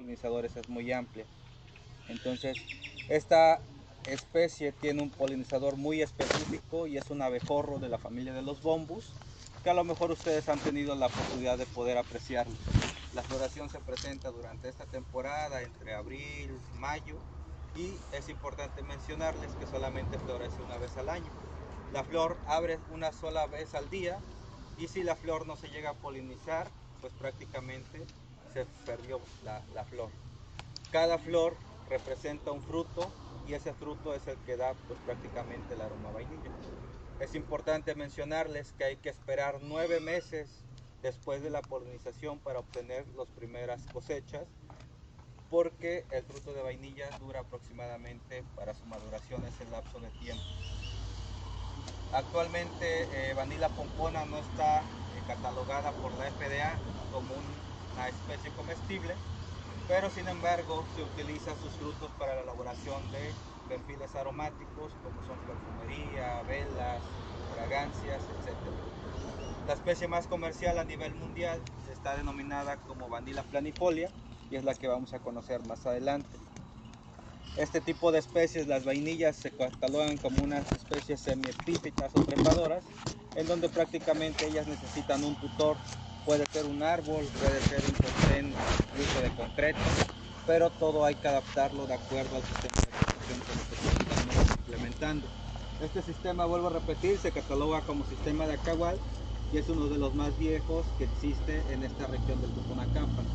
polinizadores es muy amplia. Entonces, esta especie tiene un polinizador muy específico y es un abejorro de la familia de los bombus, que a lo mejor ustedes han tenido la oportunidad de poder apreciarlo. La floración se presenta durante esta temporada entre abril, mayo, y es importante mencionarles que solamente florece una vez al año. La flor abre una sola vez al día y si la flor no se llega a polinizar, pues prácticamente se perdió la flor. Cada flor representa un fruto y ese fruto es el que da pues prácticamente el aroma a vainilla. Es importante mencionarles que hay que esperar 9 meses después de la polinización para obtener las primeras cosechas, porque el fruto de vainilla dura aproximadamente para su maduración ese lapso de tiempo. Actualmente Vanilla pompona no está catalogada por la FDA como una especie comestible, pero sin embargo se utiliza sus frutos para la elaboración de perfiles aromáticos como son perfumería, velas, fragancias, etc. La especie más comercial a nivel mundial está denominada como Vanilla planifolia y es la que vamos a conocer más adelante. Este tipo de especies, las vainillas, se catalogan como unas especies semiepífitas o trepadoras, en donde prácticamente ellas necesitan un tutor. Puede ser un árbol, puede ser un sostén incluso de concreto, pero todo hay que adaptarlo de acuerdo al sistema de protección que nosotros estamos implementando. Este sistema, vuelvo a repetir, se cataloga como sistema de Acahual y es uno de los más viejos que existe en esta región del Totonacapan.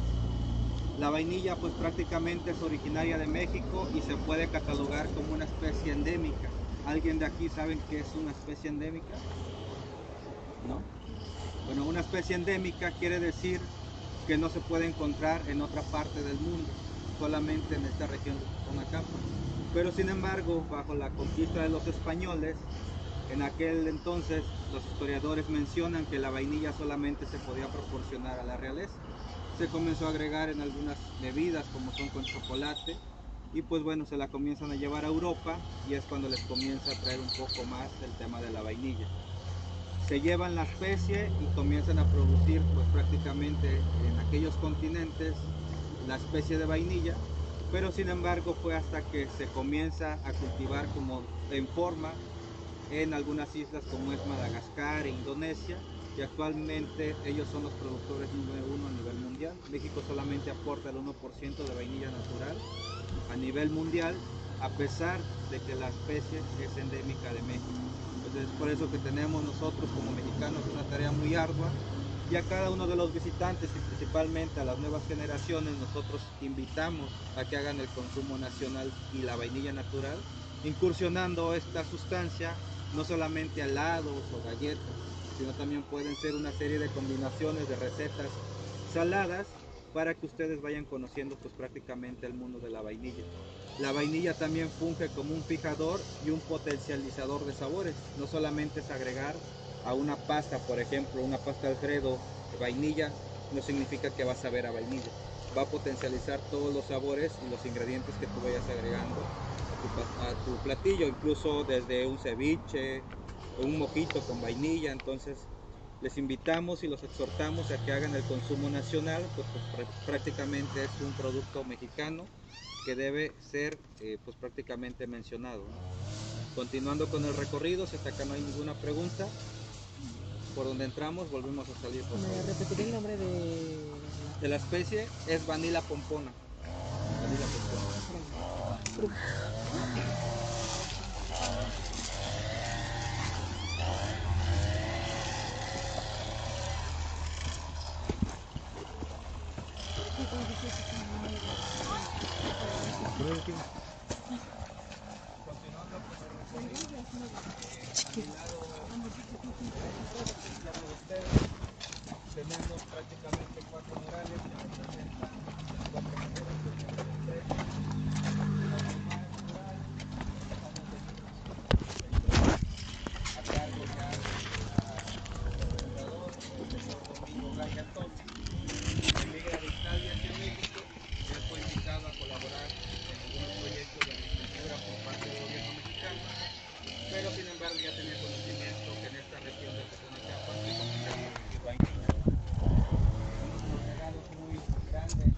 La vainilla pues prácticamente es originaria de México y se puede catalogar como una especie endémica. ¿Alguien de aquí sabe qué es una especie endémica? ¿No? Bueno, una especie endémica quiere decir que no se puede encontrar en otra parte del mundo, solamente en esta región de Totonacapan. Pero sin embargo, bajo la conquista de los españoles, en aquel entonces los historiadores mencionan que la vainilla solamente se podía proporcionar a la realeza. Se comenzó a agregar en algunas bebidas como son con chocolate y pues bueno, se la comienzan a llevar a Europa y es cuando les comienza a traer un poco más el tema de la vainilla. Se llevan la especie y comienzan a producir pues prácticamente en aquellos continentes la especie de vainilla, pero sin embargo fue hasta que se comienza a cultivar como en forma en algunas islas como es Madagascar e Indonesia, y actualmente ellos son los productores número 1 a nivel mundial. México solamente aporta el 1% de vainilla natural a nivel mundial, a pesar de que la especie es endémica de México. Entonces es por eso que tenemos nosotros como mexicanos una tarea muy ardua, y a cada uno de los visitantes y principalmente a las nuevas generaciones nosotros invitamos a que hagan el consumo nacional y la vainilla natural, incursionando esta sustancia no solamente a helados o galletas, sino también pueden ser una serie de combinaciones de recetas saladas para que ustedes vayan conociendo pues prácticamente el mundo de la vainilla. La vainilla también funge como un fijador y un potencializador de sabores. No solamente es agregar a una pasta, por ejemplo, una pasta Alfredo de vainilla, no significa que vas a ver a vainilla. Va a potencializar todos los sabores y los ingredientes que tú vayas agregando a tu platillo, incluso desde un ceviche, un mojito con vainilla. Entonces les invitamos y los exhortamos a que hagan el consumo nacional, porque prácticamente es un producto mexicano que debe ser pues prácticamente mencionado, ¿no? Continuando con el recorrido, si hasta acá no hay ninguna pregunta, por donde entramos volvemos a salir. ¿Me repetiré el nombre de la especie? Es Vanilla pompona. Vanilla pompona. Continuando con el recorrido, a mi lado izquierdo de ustedes tenemos prácticamente 4 murales que representan las 4 generaciones de la empresa. Los demás murales están desde 1963 a cargo ya del fundador, el señor Domingo Gaya Tosi. Emigra de Italia hacia México. Él fue invitado a colaborar en algunos proyectos de agricultura por parte del gobierno mexicano, pero sin embargo ya tenía conocimiento que en esta región del Totonacapan se comenzaba a producir vainilla. Uno de los regalos muy grandes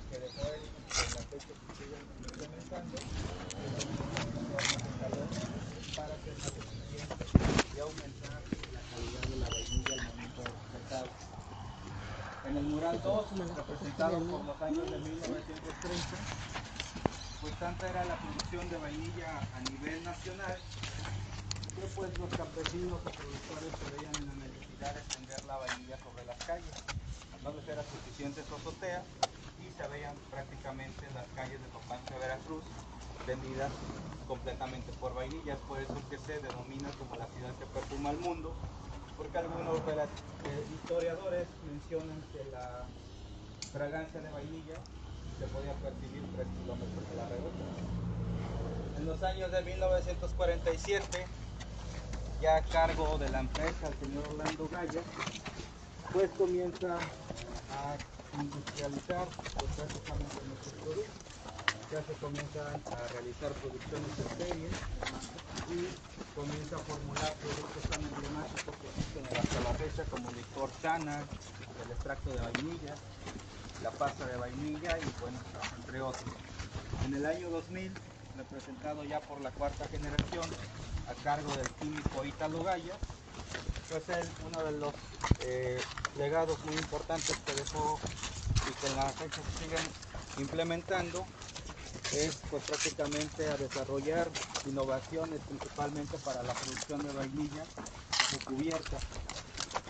2, representado por los años de 1930, pues tanta era la producción de vainilla a nivel nacional que pues los campesinos o productores se veían en la necesidad de extender la vainilla sobre las calles. No les era suficiente su azotea y se veían prácticamente las calles de Papantla, Veracruz, vendidas completamente por vainilla. Es por eso que se denomina como la ciudad que perfuma el mundo, porque algunos historiadores mencionan que la fragancia de vainilla se podía percibir 3 kilómetros a la redonda. En los años de 1947, ya a cargo de la empresa, el señor Orlando Gaya, pues comienza a industrializar pues, prácticamente nuestros productos. Ya se comienzan a realizar producciones en serie y comienza a formular productos tan emblemáticos que existen hasta la fecha, como el licor Chana, el extracto de vainilla, la pasta de vainilla y bueno, entre otros. En el año 2000, representado ya por la cuarta generación, a cargo del químico Ítalo Gaya, pues él, uno de los legados muy importantes que dejó y que en la fecha se siguen implementando es pues prácticamente a desarrollar innovaciones principalmente para la producción de vainilla de cubierta.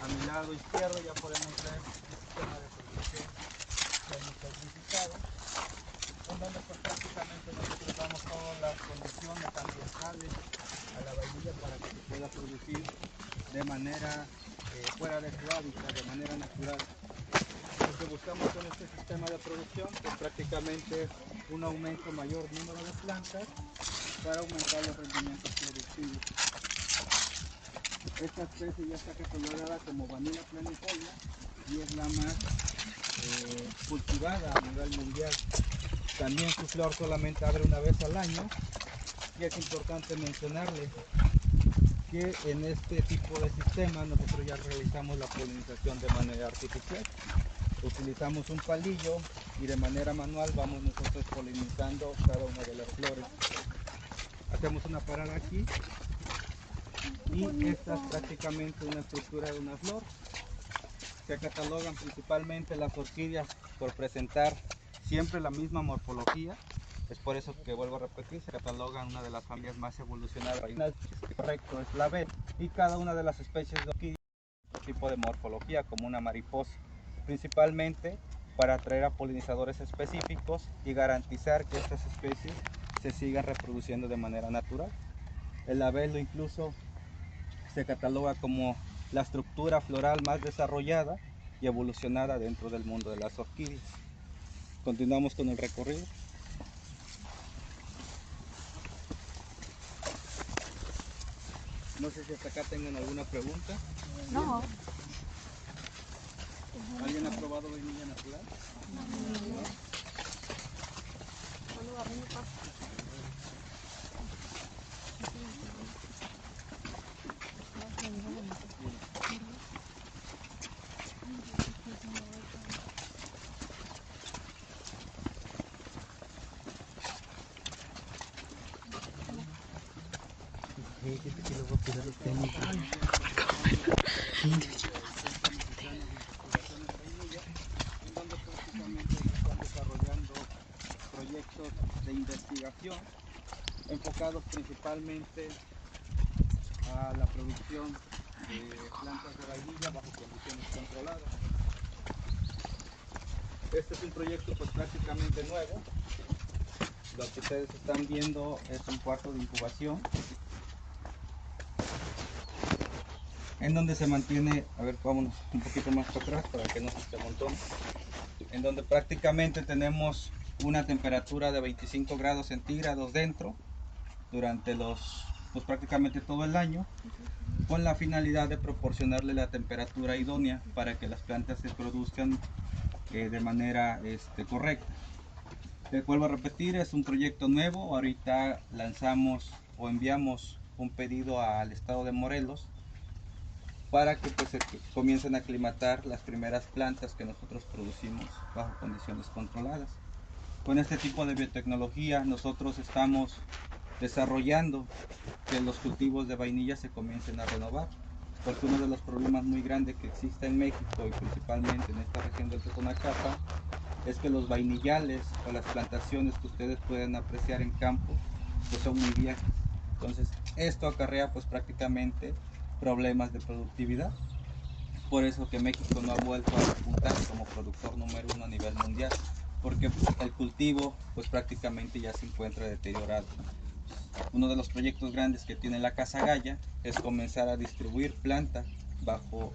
A mi lado izquierdo ya podemos ver el sistema de producción termopurificado, en donde pues prácticamente nosotros damos todas las condiciones ambientales a la vainilla para que se pueda producir de manera fuera de su hábitat, de manera natural. Lo que buscamos con este sistema de producción es prácticamente un aumento mayor número de plantas para aumentar los rendimientos productivos. Esta especie ya está catalogada como Vanilla planifolia y es la más cultivada a nivel mundial. También su flor solamente abre una vez al año y es importante mencionarles que en este tipo de sistema nosotros ya realizamos la polinización de manera artificial. Utilizamos un palillo y de manera manual vamos nosotros polinizando cada una de las flores. Hacemos una parada aquí y esta es prácticamente una estructura de una flor. Se catalogan principalmente las orquídeas por presentar siempre la misma morfología. Es por eso que vuelvo a repetir, se catalogan una de las familias más evolucionadas. Correcto, es la B. Y cada una de las especies de orquídeas tiene un tipo de morfología, como una mariposa, principalmente para atraer a polinizadores específicos y garantizar que estas especies se sigan reproduciendo de manera natural. El labelo incluso se cataloga como la estructura floral más desarrollada y evolucionada dentro del mundo de las orquídeas. Continuamos con el recorrido. No sé si hasta acá tengan alguna pregunta. No. ¿Alguien ha probado vainilla natural? Donde prácticamente se están desarrollando proyectos de investigación enfocados principalmente a la producción de plantas de vainilla bajo condiciones controladas. Este es un proyecto pues prácticamente nuevo. Lo que ustedes están viendo es un cuarto de incubación en donde se mantiene, a ver, vámonos un poquito más para atrás para que no se amontone, en donde prácticamente tenemos una temperatura de 25 grados centígrados dentro durante pues prácticamente todo el año, con la finalidad de proporcionarle la temperatura idónea para que las plantas se produzcan de manera correcta. Vuelvo a repetir, es un proyecto nuevo. Ahorita lanzamos o enviamos un pedido al estado de Morelos para que pues, se comiencen a aclimatar las primeras plantas que nosotros producimos bajo condiciones controladas. Con este tipo de biotecnología nosotros estamos desarrollando que los cultivos de vainilla se comiencen a renovar. porque uno de los problemas muy grandes que existe en México y principalmente en esta región del Totonacapa es que los vainillales o las plantaciones que ustedes pueden apreciar en campo pues son muy viejas. Entonces esto acarrea pues prácticamente problemas de productividad. Por eso que México no ha vuelto a despuntar como productor número uno a nivel mundial, porque el cultivo pues prácticamente ya se encuentra deteriorado. Uno de los proyectos grandes que tiene la Casa Gaya es comenzar a distribuir planta bajo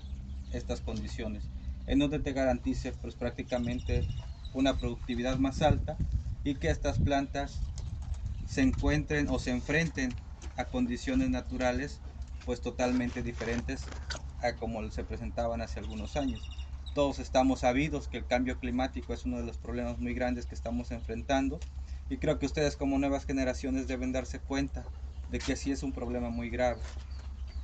estas condiciones, en donde te garantice pues prácticamente una productividad más alta y que estas plantas se encuentren o se enfrenten a condiciones naturales pues totalmente diferentes a como se presentaban hace algunos años. Todos estamos sabidos que el cambio climático es uno de los problemas muy grandes que estamos enfrentando y creo que ustedes como nuevas generaciones deben darse cuenta de que sí es un problema muy grave.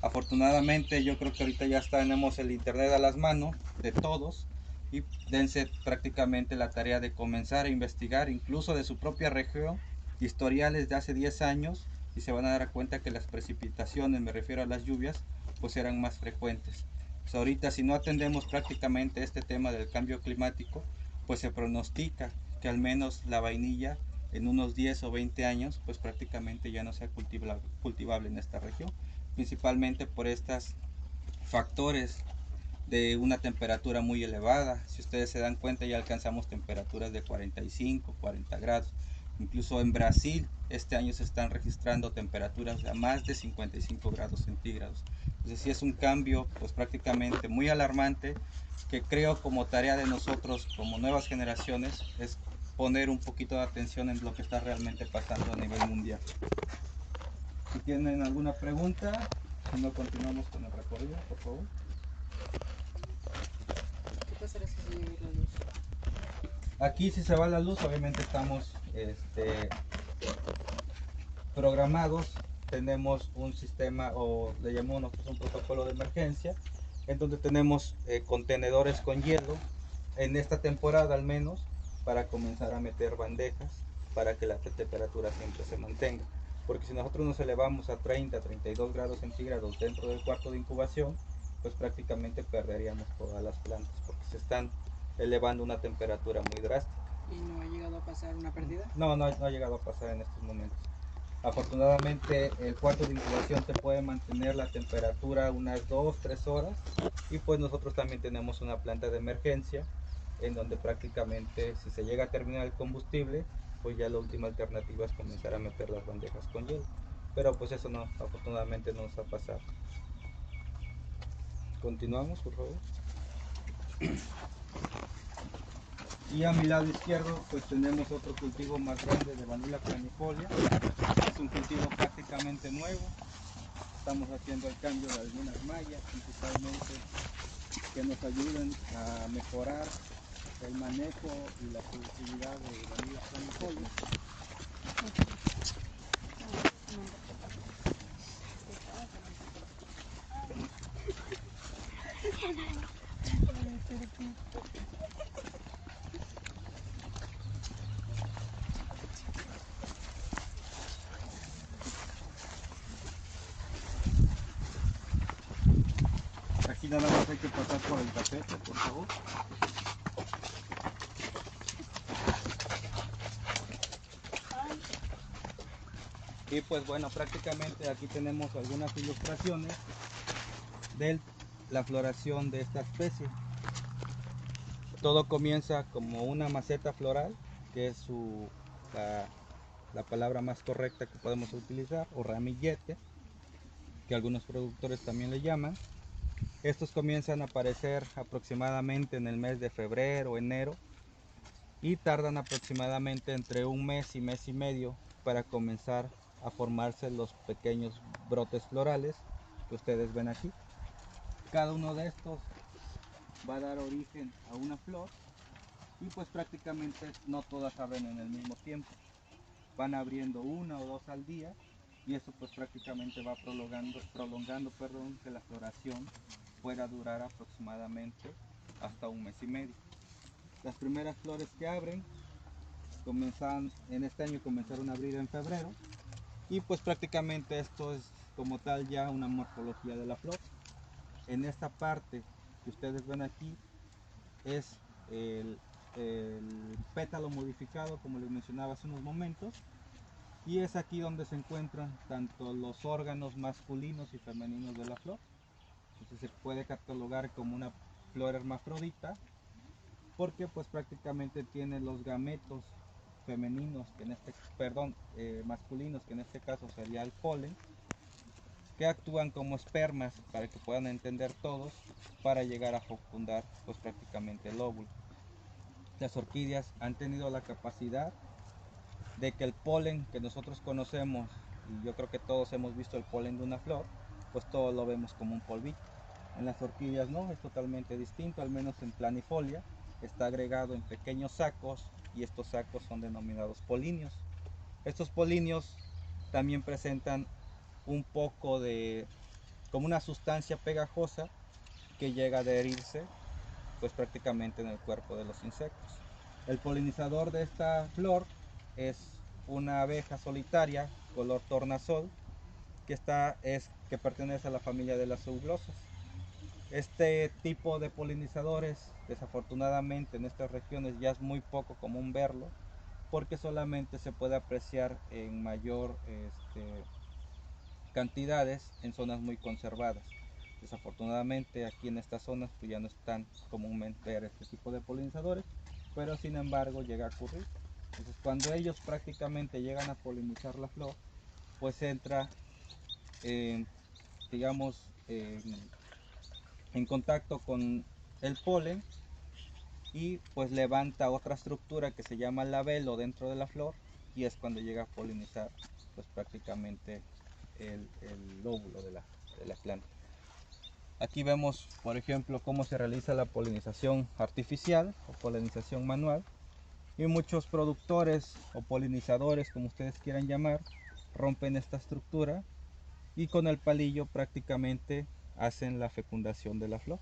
Afortunadamente yo creo que ahorita ya tenemos el internet a las manos de todos y dense prácticamente la tarea de comenzar a investigar incluso de su propia región historiales de hace 10 años y se van a dar cuenta que las precipitaciones, me refiero a las lluvias, pues eran más frecuentes. Pues ahorita si no atendemos prácticamente este tema del cambio climático, pues se pronostica que al menos la vainilla en unos 10 o 20 años pues prácticamente ya no sea cultivable en esta región, principalmente por estos factores de una temperatura muy elevada. Si ustedes se dan cuenta, ya alcanzamos temperaturas de 45, 40 grados. Incluso en Brasil este año se están registrando temperaturas de más de 55 grados centígrados. Entonces sí es un cambio pues prácticamente muy alarmante que creo como tarea de nosotros como nuevas generaciones es poner un poquito de atención en lo que está realmente pasando a nivel mundial. Si tienen alguna pregunta, si no continuamos con el recorrido, por favor. ¿Qué pasará si se llega la luz? Aquí si se va la luz, obviamente estamos programados, tenemos un sistema o le llamamos nosotros un protocolo de emergencia, en donde tenemos contenedores con hielo, en esta temporada al menos, para comenzar a meter bandejas para que la temperatura siempre se mantenga. Porque si nosotros nos elevamos a 30, 32 grados centígrados dentro del cuarto de incubación, pues prácticamente perderíamos todas las plantas porque se están elevando una temperatura muy drástica. ¿Y no ha llegado a pasar una pérdida? No ha llegado a pasar en estos momentos. Afortunadamente el cuarto de incubación te puede mantener la temperatura unas 2, 3 horas y pues nosotros también tenemos una planta de emergencia en donde prácticamente si se llega a terminar el combustible, pues ya la última alternativa es comenzar a meter las bandejas con hielo. Pero pues eso no, afortunadamente no nos ha pasado. Continuamos, por favor. Y a mi lado izquierdo pues tenemos otro cultivo más grande de Vanilla planifolia. Es un cultivo prácticamente nuevo. Estamos haciendo el cambio de algunas mallas principalmente que nos ayuden a mejorar el manejo y la productividad de Vanilla planifolia. Aquí nada más hay que pasar por el tapete, por favor. Y pues bueno, prácticamente aquí tenemos algunas ilustraciones de la floración de esta especie. Todo comienza como una maceta floral, que es la palabra más correcta que podemos utilizar, o ramillete, que algunos productores también le llaman. Estos comienzan a aparecer aproximadamente en el mes de febrero o enero y tardan aproximadamente entre un mes y medio para comenzar a formarse los pequeños brotes florales que ustedes ven aquí. Cada uno de estos va a dar origen a una flor y pues prácticamente no todas abren en el mismo tiempo. Van abriendo una o dos al día y eso pues prácticamente va prolongando que la floración pueda durar aproximadamente hasta un mes y medio. Las primeras flores que abren en este año comenzaron a abrir en febrero y pues prácticamente esto es como tal ya una morfología de la flor. en esta parte que ustedes ven aquí es el pétalo modificado, como les mencionaba hace unos momentos, y es aquí donde se encuentran tanto los órganos masculinos y femeninos de la flor. Entonces se puede catalogar como una flor hermafrodita porque pues prácticamente tiene los gametos femeninos, que en este, perdón, masculinos, que en este caso sería el polen, que actúan como espermas, para que puedan entender todos, para llegar a fecundar pues prácticamente el óvulo. Las orquídeas han tenido la capacidad de que el polen que nosotros conocemos, y yo creo que todos hemos visto el polen de una flor, pues todo lo vemos como un polvito. En las orquídeas no, es totalmente distinto, al menos en planifolia, está agregado en pequeños sacos y estos sacos son denominados polinios. Estos polinios también presentan un poco de, como una sustancia pegajosa que llega a adherirse pues prácticamente en el cuerpo de los insectos. El polinizador de esta flor es una abeja solitaria color tornasol que pertenece a la familia de las euglossas. Este tipo de polinizadores, desafortunadamente en estas regiones ya es muy poco común verlo, porque solamente se puede apreciar en mayor cantidades en zonas muy conservadas. Desafortunadamente aquí en estas zonas pues ya no es tan común ver este tipo de polinizadores, pero sin embargo llega a ocurrir. Entonces cuando ellos prácticamente llegan a polinizar la flor, pues entra, eh, digamos, en contacto con el polen y pues levanta otra estructura que se llama labelo dentro de la flor y es cuando llega a polinizar pues prácticamente el óvulo de la planta. Aquí vemos, por ejemplo, cómo se realiza la polinización artificial o polinización manual. Y muchos productores o polinizadores, como ustedes quieran llamar, rompen esta estructura y con el palillo prácticamente hacen la fecundación de la flor.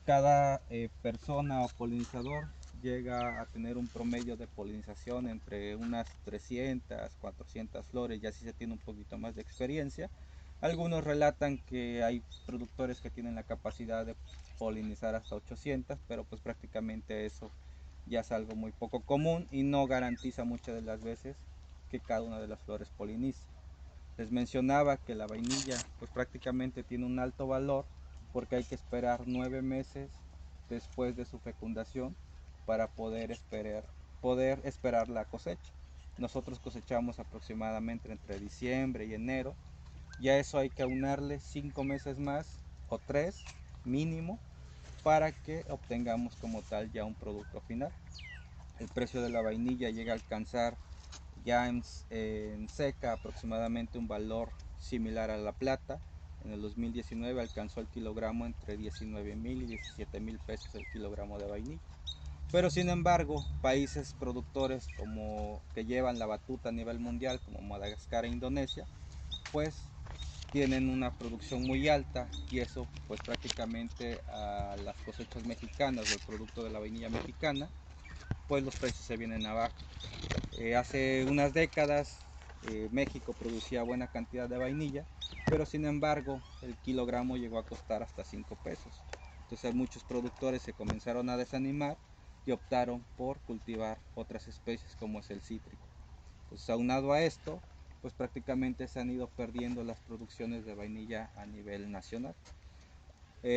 Cada persona o polinizador llega a tener un promedio de polinización entre unas 300, 400 flores, ya si se tiene un poquito más de experiencia. Algunos relatan que hay productores que tienen la capacidad de polinizar hasta 800, pero pues prácticamente eso ya es algo muy poco común y no garantiza muchas de las veces que cada una de las flores polinice. Les mencionaba que la vainilla pues prácticamente tiene un alto valor porque hay que esperar 9 meses después de su fecundación para poder esperar la cosecha. Nosotros cosechamos aproximadamente entre diciembre y enero. Y a eso hay que aunarle 5 meses más o 3 mínimo para que obtengamos como tal ya un producto final. El precio de la vainilla llega a alcanzar ya en seca aproximadamente un valor similar a la plata. En el 2019 alcanzó el kilogramo entre 19,000 y 17,000 pesos el kilogramo de vainilla. Pero sin embargo, países productores como que llevan la batuta a nivel mundial, como Madagascar e Indonesia, pues tienen una producción muy alta y eso pues prácticamente a las cosechas mexicanas del producto de la vainilla mexicana, pues los precios se vienen abajo. Hace unas décadas México producía buena cantidad de vainilla, pero sin embargo el kilogramo llegó a costar hasta 5 pesos. Entonces muchos productores se comenzaron a desanimar y optaron por cultivar otras especies como es el cítrico. Entonces aunado a esto, pues prácticamente se han ido perdiendo las producciones de vainilla a nivel nacional.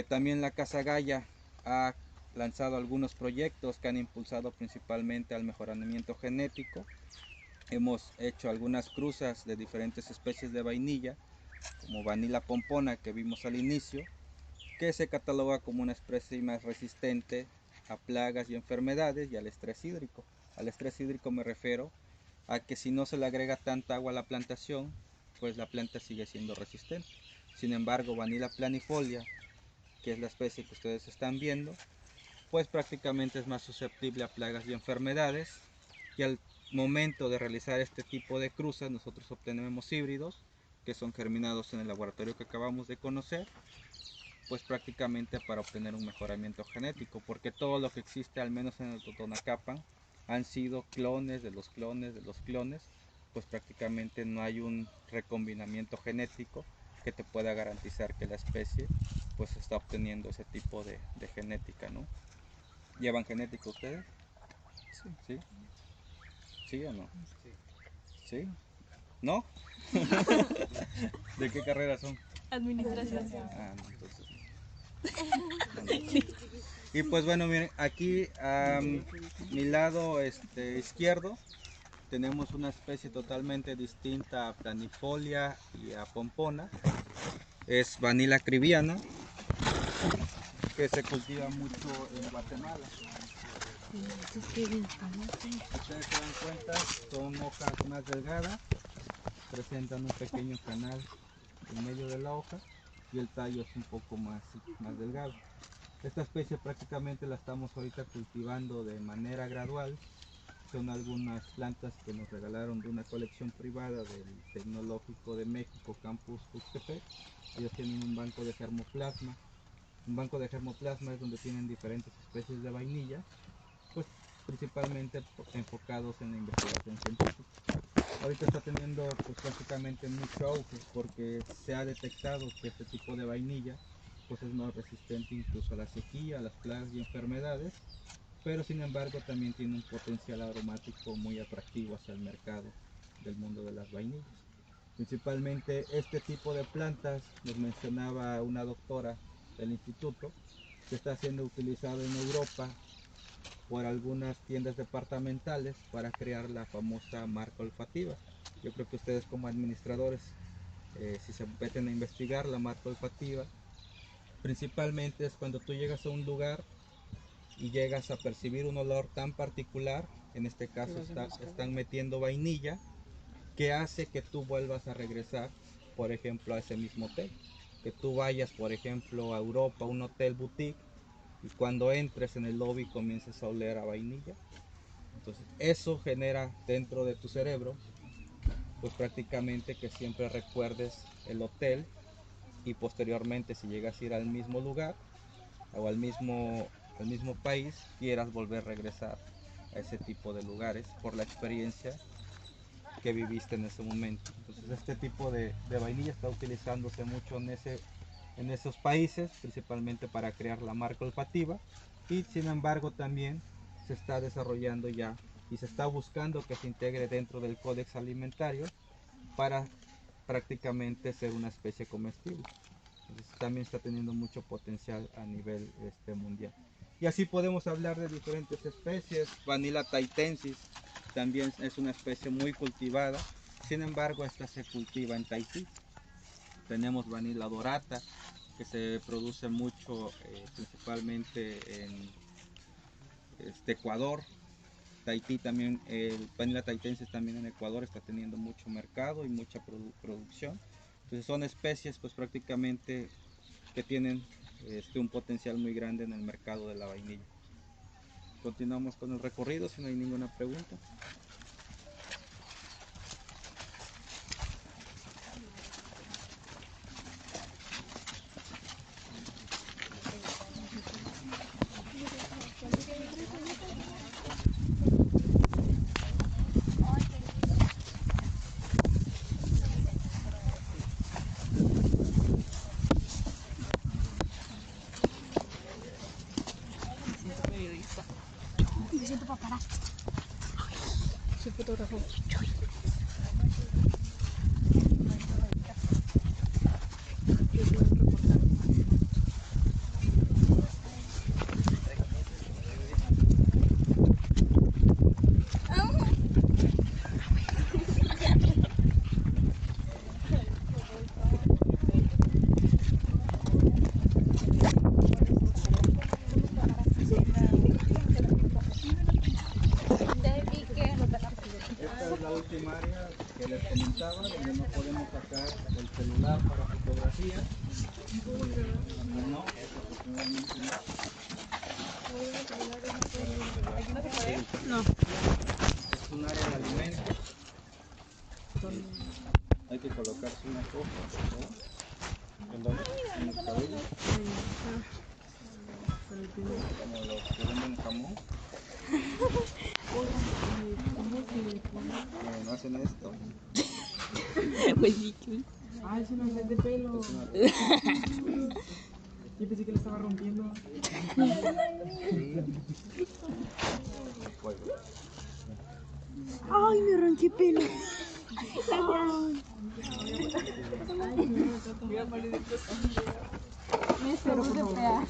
También la Casa Gaya ha lanzado algunos proyectos que han impulsado principalmente al mejoramiento genético. Hemos hecho algunas cruzas de diferentes especies de vainilla, como Vanilla pompona que vimos al inicio, que se cataloga como una especie más resistente a plagas y enfermedades y al estrés hídrico. Al estrés hídrico me refiero a que si no se le agrega tanta agua a la plantación, pues la planta sigue siendo resistente. Sin embargo, Vanilla planifolia, que es la especie que ustedes están viendo, pues prácticamente es más susceptible a plagas y enfermedades, y al momento de realizar este tipo de cruzas nosotros obtenemos híbridos que son germinados en el laboratorio que acabamos de conocer, pues prácticamente para obtener un mejoramiento genético, porque todo lo que existe al menos en el Totonacapan han sido clones de los clones de los clones, pues prácticamente no hay un recombinamiento genético que te pueda garantizar que la especie pues está obteniendo ese tipo de genética, ¿no? ¿Llevan genética ustedes? Sí. ¿Sí? ¿Sí o no? Sí. ¿Sí? ¿No? ¿De qué carrera son? Administración. Ah, no, entonces no. Y pues bueno, miren, aquí a mi lado izquierdo tenemos una especie totalmente distinta a planifolia y a pompona. Es Vanilla cribiana, que se cultiva mucho en Guatemala. Si ustedes se dan cuenta, son hojas más delgadas, presentan un pequeño canal en medio de la hoja y el tallo es un poco más delgado. Esta especie prácticamente la estamos ahorita cultivando de manera gradual. Son algunas plantas que nos regalaron de una colección privada del Tecnológico de México, Campus Tuxtepec. Ellos tienen un banco de germoplasma. Un banco de germoplasma es donde tienen diferentes especies de vainilla, pues principalmente enfocados en la investigación científica. Ahorita está teniendo pues prácticamente mucho auge porque se ha detectado que este tipo de vainilla pues es más resistente incluso a la sequía, a las plagas y enfermedades, pero sin embargo también tiene un potencial aromático muy atractivo hacia el mercado del mundo de las vainillas. Principalmente este tipo de plantas, nos mencionaba una doctora del instituto, que está siendo utilizado en Europa por algunas tiendas departamentales para crear la famosa marca olfativa. Yo creo que ustedes como administradores, si se meten a investigar la marca olfativa, principalmente es cuando tú llegas a un lugar y llegas a percibir un olor tan particular, en este caso están metiendo vainilla, que hace que tú vuelvas a regresar, por ejemplo, a ese mismo hotel. Que tú vayas, por ejemplo, a Europa, a un hotel boutique, y cuando entres en el lobby comiences a oler a vainilla. Entonces eso genera dentro de tu cerebro pues prácticamente que siempre recuerdes el hotel, y posteriormente si llegas a ir al mismo lugar o al mismo país, quieras volver a regresar a ese tipo de lugares por la experiencia que viviste en ese momento. Entonces este tipo de vainilla está utilizándose mucho en esos países, principalmente para crear la marca olfativa, y sin embargo también se está desarrollando ya y se está buscando que se integre dentro del códex alimentario para prácticamente ser una especie comestible. Entonces, también está teniendo mucho potencial a nivel mundial. Y así podemos hablar de diferentes especies. Vanilla tahitensis también es una especie muy cultivada, sin embargo esta se cultiva en Tahití. Tenemos Vanilla dorata, que se produce mucho principalmente en Ecuador. Tahití también, el Vanilla tahitensis también en Ecuador está teniendo mucho mercado y mucha producción. Entonces son especies pues prácticamente que tienen un potencial muy grande en el mercado de la vainilla. Continuamos con el recorrido si no hay ninguna pregunta. Me siento paparazzi. Soy fotógrafo. Esta es la última área que les comentaba, donde no podemos sacar el celular para fotografía. No, desafortunadamente no. No. Es un área de alimentos. Hay que colocarse una copa, por favor. ¿En dónde? En el cabello. Como los que venden jamón. Miren, hacen esto. Ay, es una red de pelo. Yo pensé que le estaba rompiendo. Ay, me arranqué pelo. Me espero de fea.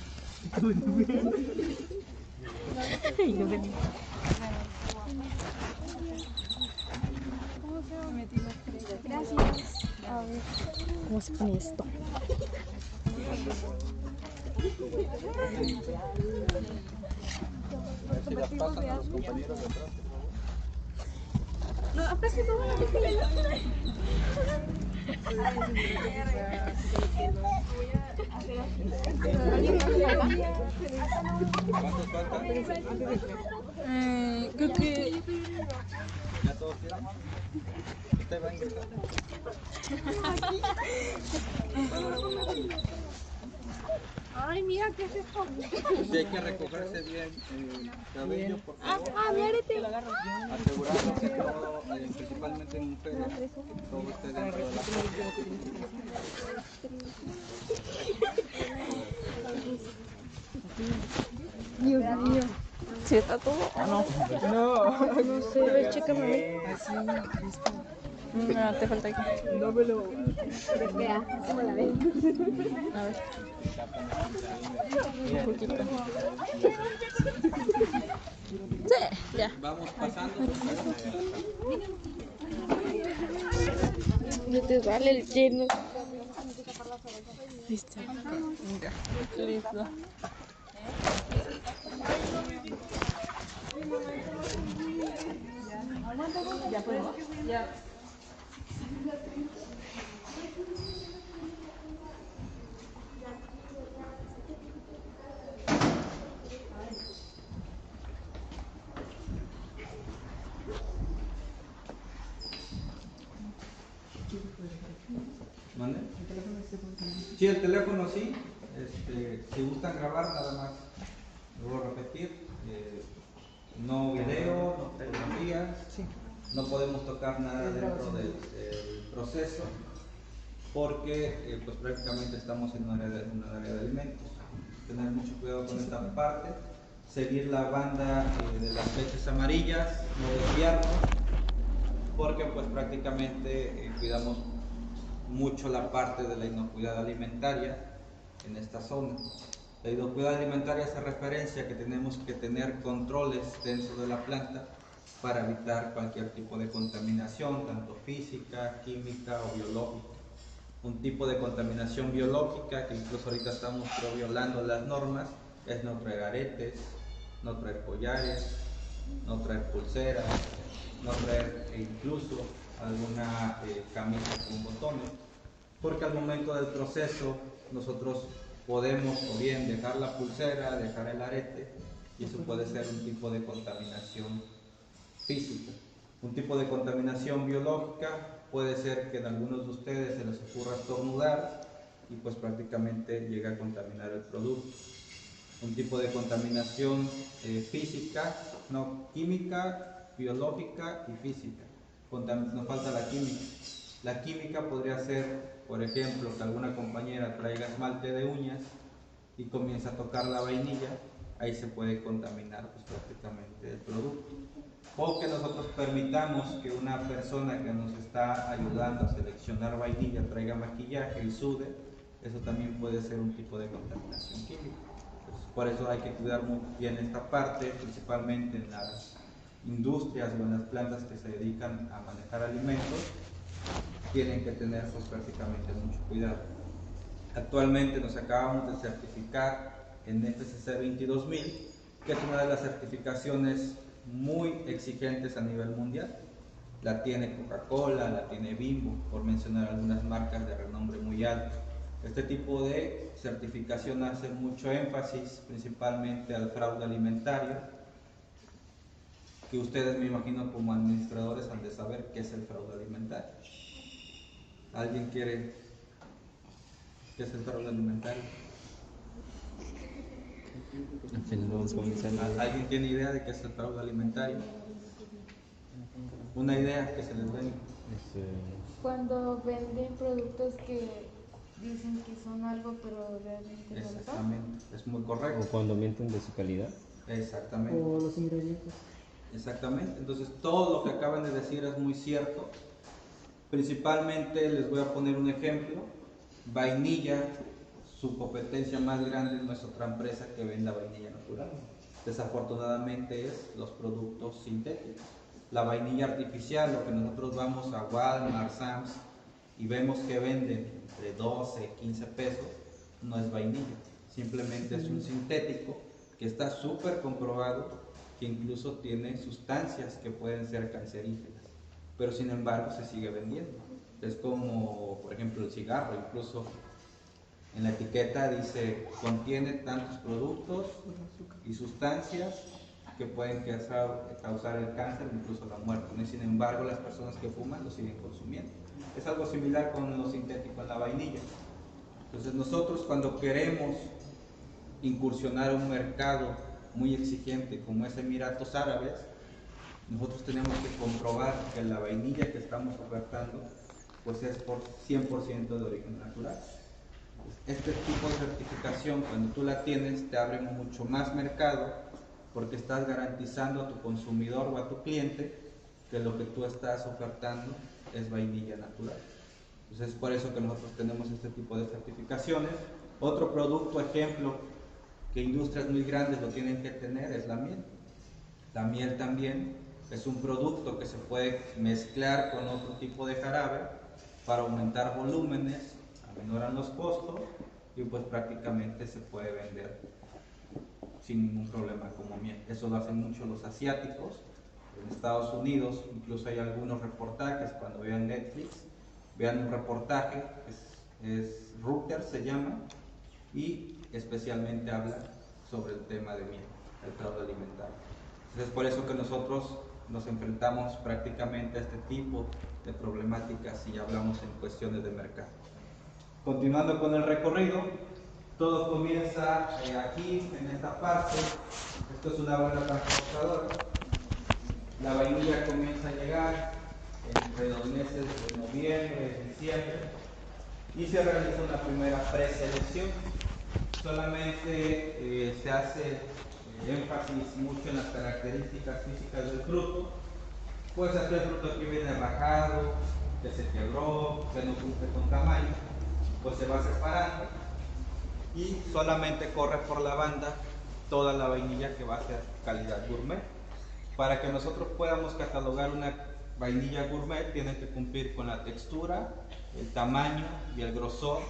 Gracias. A ver, ¿cómo se pone esto? Si las pasan a los compañeros de atrás. No, aprecio todo lo que ¿Cuántos faltan? creo que ¿Ya todos tienen? Usted va a ingresar. ay, mira qué es esto. Si hay que recogerse bien el cabello, por favor. Mi arete. Asegurarnos que todo, principalmente en mujeres, todo esté dentro de la Dios mío. ¿Sí está todo o no? No sé, a ver, chécame. Así, listo. No, te falta aquí. No me lo. Vea, ¿cómo la ves? A ver. Un poquito. Sí, ya. Vamos pasando. No te sale el lleno. Listo. Ya. Listo. ¿Ya podemos? Ya. ¿Mande? Sí, el teléfono sí. Si gustan grabar, nada más. Lo voy a repetir. No video, no fotografías. No podemos tocar nada dentro del proceso porque pues prácticamente estamos en un área de alimentos. Tener mucho cuidado con esta parte. Seguir la banda de las flechas amarillas, no desviarnos, porque pues prácticamente cuidamos mucho la parte de la inocuidad alimentaria en esta zona. La inocuidad alimentaria hace referencia a que tenemos que tener controles dentro de la planta para evitar cualquier tipo de contaminación, tanto física, química o biológica. Un tipo de contaminación biológica que incluso ahorita estamos violando las normas es no traer aretes, no traer collares, no traer pulseras, no traer incluso alguna camisa con botones, porque al momento del proceso nosotros podemos o bien dejar la pulsera, dejar el arete, y eso puede ser un tipo de contaminación física. Un tipo de contaminación biológica puede ser que en algunos de ustedes se les ocurra estornudar y pues prácticamente llega a contaminar el producto. Un tipo de contaminación física, no química, biológica y física. Nos falta la química. La química podría ser, por ejemplo, que alguna compañera traiga esmalte de uñas y comienza a tocar la vainilla, ahí se puede contaminar pues, prácticamente el producto. O que nosotros permitamos que una persona que nos está ayudando a seleccionar vainilla traiga maquillaje y sude, eso también puede ser un tipo de contaminación química. Entonces, por eso hay que cuidar muy bien esta parte, principalmente en las industrias o en las plantas que se dedican a manejar alimentos, tienen que tener pues, prácticamente mucho cuidado. Actualmente nos acabamos de certificar en FSC 22000, que es una de las certificaciones muy exigentes a nivel mundial. La tiene Coca-Cola, la tiene Bimbo, por mencionar algunas marcas de renombre muy alto. Este tipo de certificación hace mucho énfasis principalmente al fraude alimentario, que ustedes me imagino como administradores han de saber qué es el fraude alimentario. ¿Alguien quiere qué es el fraude alimentario? Al final vamos a comenzar. ¿Alguien tiene idea de qué es el fraude alimentario? una idea que se les den. Cuando venden productos que dicen que son algo, pero realmente no lo son. Exactamente, es muy correcto. O cuando mienten de su calidad. Exactamente. O los ingredientes. Exactamente, entonces todo lo que acaban de decir es muy cierto. Principalmente les voy a poner un ejemplo. Vainilla, su competencia más grande no es otra empresa que venda vainilla natural. Desafortunadamente es los productos sintéticos. La vainilla artificial, lo que nosotros vamos a Walmart, Sam's y vemos que venden entre 12, 15 pesos, no es vainilla, simplemente es un sintético que está súper comprobado que incluso tiene sustancias que pueden ser cancerígenas, pero sin embargo se sigue vendiendo. Es como, por ejemplo, el cigarro, incluso en la etiqueta dice contiene tantos productos y sustancias que pueden causar el cáncer, incluso la muerte, ¿no? Y sin embargo las personas que fuman lo siguen consumiendo. Es algo similar con lo sintético en la vainilla. Entonces nosotros cuando queremos incursionar a un mercado muy exigente como es Emiratos Árabes, nosotros tenemos que comprobar que la vainilla que estamos ofertando pues es por 100% de origen natural. Este tipo de certificación, cuando tú la tienes, te abre mucho más mercado porque estás garantizando a tu consumidor o a tu cliente que lo que tú estás ofertando es vainilla natural. Entonces es por eso que nosotros tenemos este tipo de certificaciones. Otro producto, ejemplo, que industrias muy grandes lo tienen que tener es la miel. La miel también es un producto que se puede mezclar con otro tipo de jarabe para aumentar volúmenes, aminoran los costos y pues prácticamente se puede vender sin ningún problema como miel. Eso lo hacen mucho los asiáticos. En Estados Unidos incluso hay algunos reportajes, cuando vean Netflix, vean un reportaje, es Reuters se llama, y especialmente habla sobre el tema de miel, el fraude alimentario. Entonces, por eso que nosotros nos enfrentamos prácticamente a este tipo de problemáticas si hablamos en cuestiones de mercado. Continuando con el recorrido, todo comienza aquí, en esta parte. Esto es una buena transportadora. La vainilla comienza a llegar entre los meses de noviembre y diciembre y se realiza una primera preselección. Solamente se hace énfasis mucho en las características físicas del fruto, pues aquel fruto que viene rajado, que se quebró, que no cumple con tamaño, pues se va separando y solamente corre por la banda toda la vainilla que va a ser calidad gourmet. Para que nosotros podamos catalogar una vainilla gourmet tiene que cumplir con la textura, el tamaño y el grosor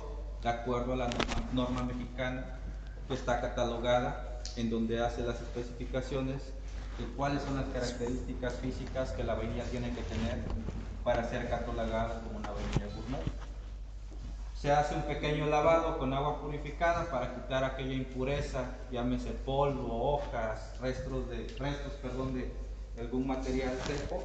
de acuerdo a la norma mexicana que está catalogada, en donde hace las especificaciones de cuáles son las características físicas que la vainilla tiene que tener para ser catalogada como una vainilla gourmet. Se hace un pequeño lavado con agua purificada para quitar aquella impureza, llámese polvo, hojas, restos de algún material seco.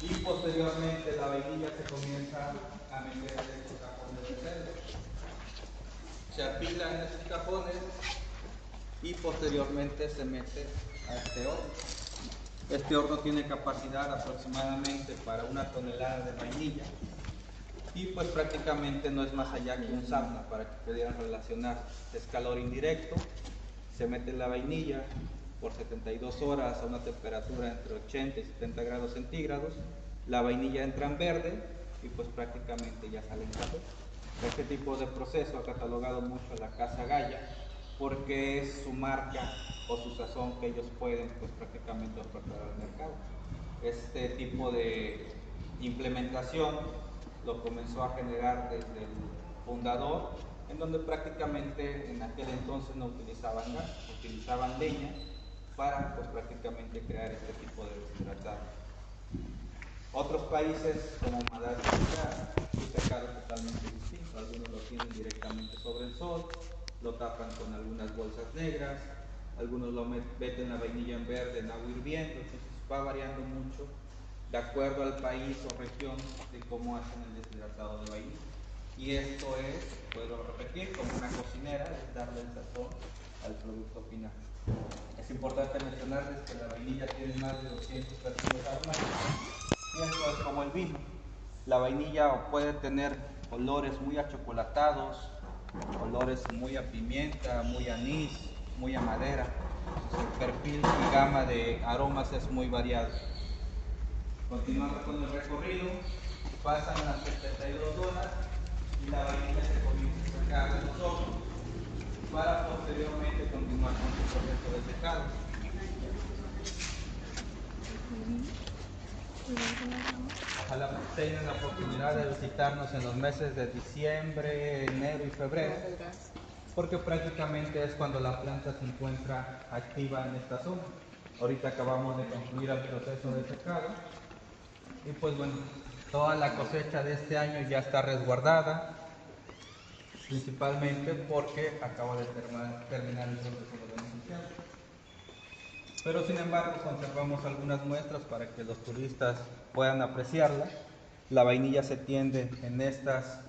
Y posteriormente la vainilla se comienza a meter en estos cajones de cerdo. Se apila en estos cajones y posteriormente se mete a este horno. Este horno tiene capacidad aproximadamente para 1 tonelada de vainilla y pues prácticamente no es más allá que un sauna para que pudieran relacionar. Es calor indirecto, se mete la vainilla por 72 horas a una temperatura entre 80 y 70 grados centígrados, la vainilla entra en verde y pues prácticamente ya sale en café. Este tipo de proceso ha catalogado mucho a la Casa Gaya porque es su marca o su sazón que ellos pueden pues prácticamente ofertar al mercado. Este tipo de implementación lo comenzó a generar desde el fundador, en donde prácticamente en aquel entonces no utilizaban gas, utilizaban leña para pues prácticamente crear este tipo de deshidratado. Otros países como Madagascar, su pecado es totalmente distinto. Algunos lo tienen directamente sobre el sol, lo tapan con algunas bolsas negras, algunos lo meten la vainilla en verde en agua hirviendo, entonces va variando mucho de acuerdo al país o región de cómo hacen el deshidratado de vainilla. Y esto es, puedo repetir, como una cocinera, es darle el sazón al producto final. Es importante mencionarles que la vainilla tiene más de 200 perfiles aromáticos, y esto es como el vino. La vainilla puede tener olores muy achocolatados, olores muy a pimienta, muy a anís, muy a madera. El perfil y gama de aromas es muy variado. Continuando con el recorrido, pasan las 72 horas y la vainilla se comienza a sacar de los hornos para posteriormente continuar con su proceso de secado. Ojalá tengan la oportunidad de visitarnos en los meses de diciembre, enero y febrero, porque prácticamente es cuando la planta se encuentra activa en esta zona. Ahorita acabamos de concluir el proceso de secado y pues bueno, toda la cosecha de este año ya está resguardada, principalmente porque acaba de terminar el proceso de beneficiado. Pero sin embargo conservamos algunas muestras para que los turistas puedan apreciarla. La vainilla se tiende en estas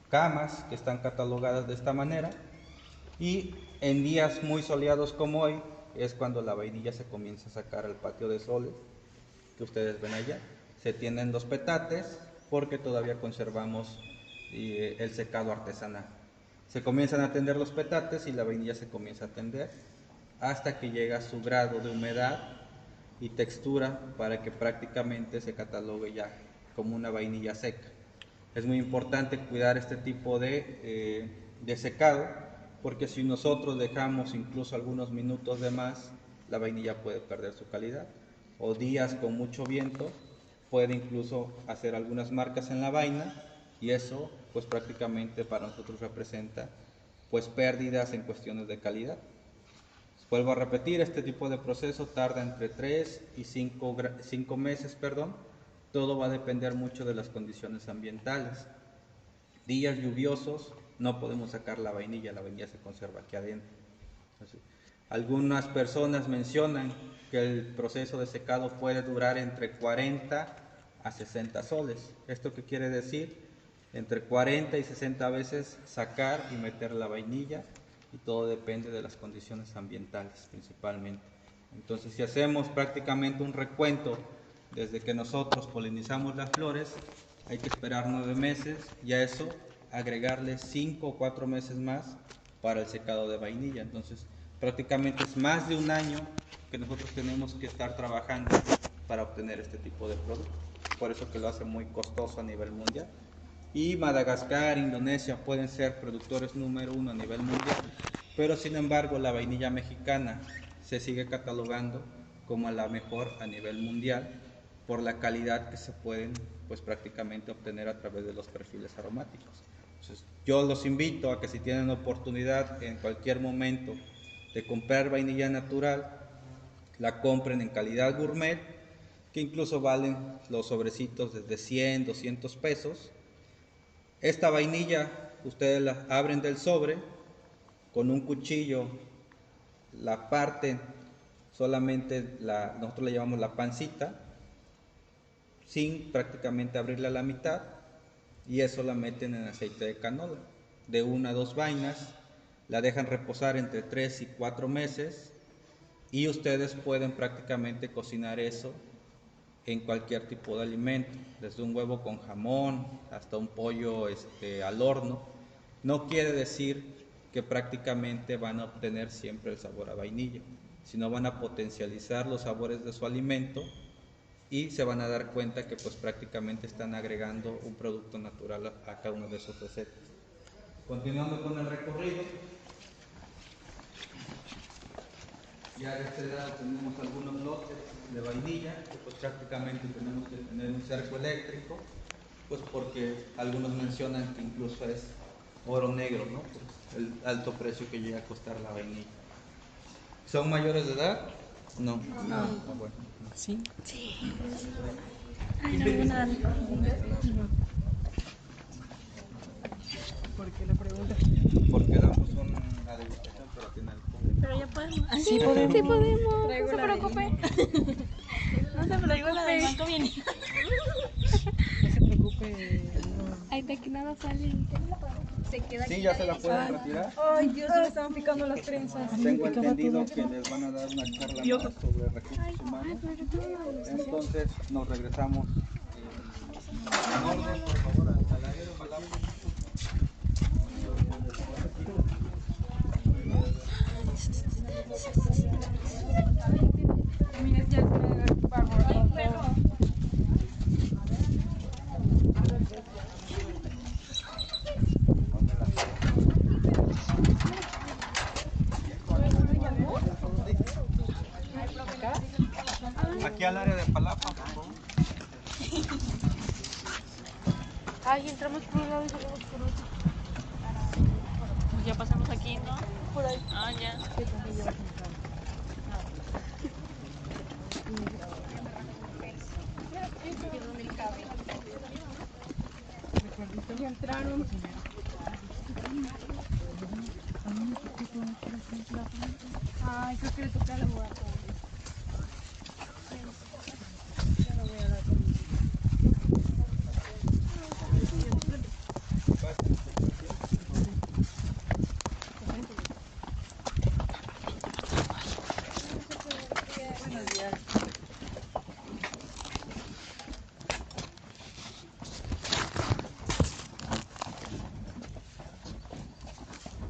camas que están catalogadas de esta manera, y en días muy soleados como hoy es cuando la vainilla se comienza a sacar al patio de soles que ustedes ven allá. Se tienden los petates porque todavía conservamos el secado artesanal. Se comienzan a tender los petates y la vainilla se comienza a tender hasta que llega a su grado de humedad y textura para que prácticamente se catalogue ya como una vainilla seca. Es muy importante cuidar este tipo de secado, porque si nosotros dejamos incluso algunos minutos de más, la vainilla puede perder su calidad, o días con mucho viento puede incluso hacer algunas marcas en la vaina, y eso pues prácticamente para nosotros representa pues pérdidas en cuestiones de calidad. Vuelvo a repetir, este tipo de proceso tarda entre 3 y 5 meses, todo va a depender mucho de las condiciones ambientales. Días lluviosos no podemos sacar la vainilla se conserva aquí adentro. Entonces, algunas personas mencionan que el proceso de secado puede durar entre 40 a 60 soles. ¿Esto qué quiere decir? Entre 40 y 60 veces sacar y meter la vainilla, y todo depende de las condiciones ambientales principalmente. Entonces, si hacemos prácticamente un recuento desde que nosotros polinizamos las flores, hay que esperar 9 meses y a eso agregarle 5 o 4 meses más para el secado de vainilla. Entonces prácticamente es más de un año que nosotros tenemos que estar trabajando para obtener este tipo de producto. Por eso que lo hace muy costoso a nivel mundial. Y Madagascar, Indonesia pueden ser productores número 1 a nivel mundial, pero sin embargo la vainilla mexicana se sigue catalogando como la mejor a nivel mundial por la calidad que se pueden pues prácticamente obtener a través de los perfiles aromáticos. Entonces, yo los invito a que si tienen oportunidad en cualquier momento de comprar vainilla natural, la compren en calidad gourmet, que incluso valen los sobrecitos desde 100, 200 pesos. Esta vainilla ustedes la abren del sobre, con un cuchillo la parten solamente, nosotros le llamamos la pancita, sin prácticamente abrirla a la mitad, y eso la meten en aceite de canola de 1 a 2 vainas, la dejan reposar entre 3 y 4 meses, y ustedes pueden prácticamente cocinar eso en cualquier tipo de alimento, desde un huevo con jamón hasta un pollo al horno. No quiere decir que prácticamente van a obtener siempre el sabor a vainilla, sino van a potencializar los sabores de su alimento, y se van a dar cuenta que pues prácticamente están agregando un producto natural a cada una de sus recetas. Continuando con el recorrido, ya de este lado tenemos algunos lotes de vainilla, que pues prácticamente tenemos que tener un cerco eléctrico, pues porque algunos mencionan que incluso es oro negro, ¿no? Por el alto precio que llega a costar la vainilla. ¿Son mayores de edad? No. Ah, bueno. Sí. Sí. Ay, no, nada. ¿Por qué la pregunta? Porque damos una degustación, pero tiene alcohol. Pero ya podemos. Sí podemos. Sí podemos. No se preocupe. No se preocupe. No se preocupe. Ahí De que nada sale. Se queda Sí, aquí ya la se la derecha. pueden retirar. Ay, Dios, se me estaban picando las trenzas. Tengo entendido que les van a dar una charla más sobre recursos humanos. Entonces nos regresamos. En orden, por favor, al área de palabra. Mira, ya se favorito. Aquí al área de palapa, por favor. Ay, entramos por un lado y salimos por otro. Ya pasamos aquí, ¿no? Por ahí. Ah, ya. Ya entraron. Ay, creo que le toca a la laboratorio.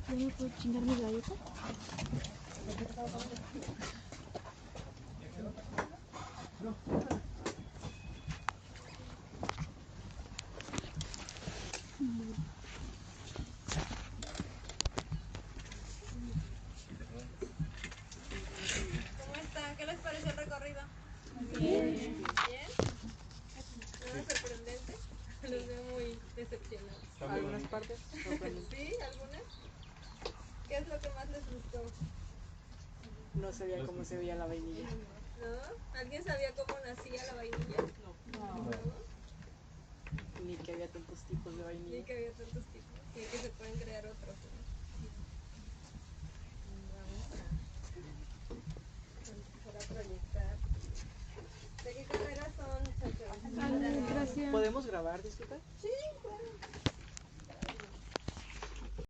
¿Yo me puedo chingar mi galleta? ¿Cómo están? ¿Qué les pareció el recorrido? Bien. ¿Bien? ¿Nada sorprendente? Los veo muy decepcionados. Algunas partes. ¿Sí? ¿Algunas? ¿Qué es lo que más les gustó? No se veía cómo se veía la vainilla. ¿No? ¿Alguien sabía cómo nacía la vainilla? No. Ni que había tantos tipos de Ni vainilla. que había tantos tipos. Y que se pueden crear otros. ¿No? Vamos a proyectar. ¿De qué carrera son, muchachos? Gracias. ¿Podemos grabar, disculpa? Sí, claro.